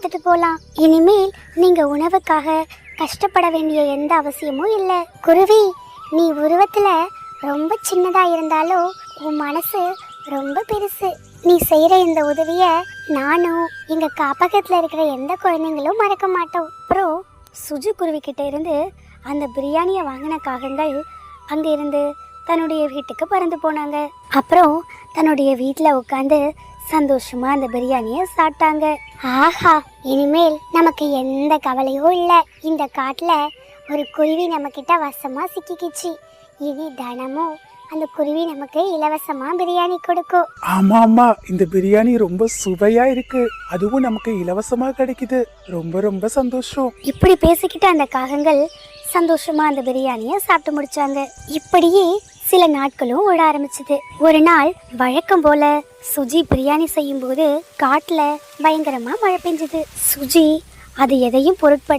எடுத்துட்டு போலாம். இனிமேல் நீங்க உணவுக்காக கஷ்டப்பட வேண்டிய எந்த அவசியமும் இல்லை. குருவி, நீ உருவத்துல ரொம்ப சின்னதா இருந்தாலும் உன் மனசு ரொம்ப பெருசு. நீ செய்யற இந்த உதவிய நானும் எங்க காப்பகத்துல இருக்கிற எந்த குழந்தைங்களும் மறக்க மாட்டோம். அப்புறம் சுஜி குருவி கிட்ட இருந்து அந்த பிரியாணியை வாங்கின காகங்கள் அங்க இருந்து தன்னுடைய வீட்டுக்கு பறந்து போனாங்க. அப்புறம் தன்னுடைய வீட்டில் உட்காந்து சந்தோஷமா அந்த பிரியாணியை சாப்பிட்டாங்க. ஆஹா, இனிமேல் நமக்கு எந்த கவலையும் இல்லை. இந்த காட்டுல ஒரு குருவி நம்ம கிட்ட வசமா சிக்கிக்கிச்சு. இனி தினமும் அந்த குருவி நமக்கு இலவசமா பிரியாணி கொடுக்கும். ஆமா ஆமா, இந்த பிரியாணி ரொம்ப சுவையா இருக்கு, அதுவும் நமக்கு இலவசமா கிடைக்குது. ரொம்ப ரொம்ப சந்தோஷம். இப்படி பேசிக்கிட்டு அந்த காகங்கள் சந்தோஷமா அந்த பிரியாணியை சாப்பிட்டு முடிச்சாங்க. இப்படியே சில நாட்களும் ஓட ஆரம்பிச்சது. ஒரு நாள் வழக்கம் போல சுஜி பிரியாணி செய்யும் போது காட்டுல பயங்கரமா மழை பெஞ்சது. சுஜி அது எதையும் பொருட்படுத்த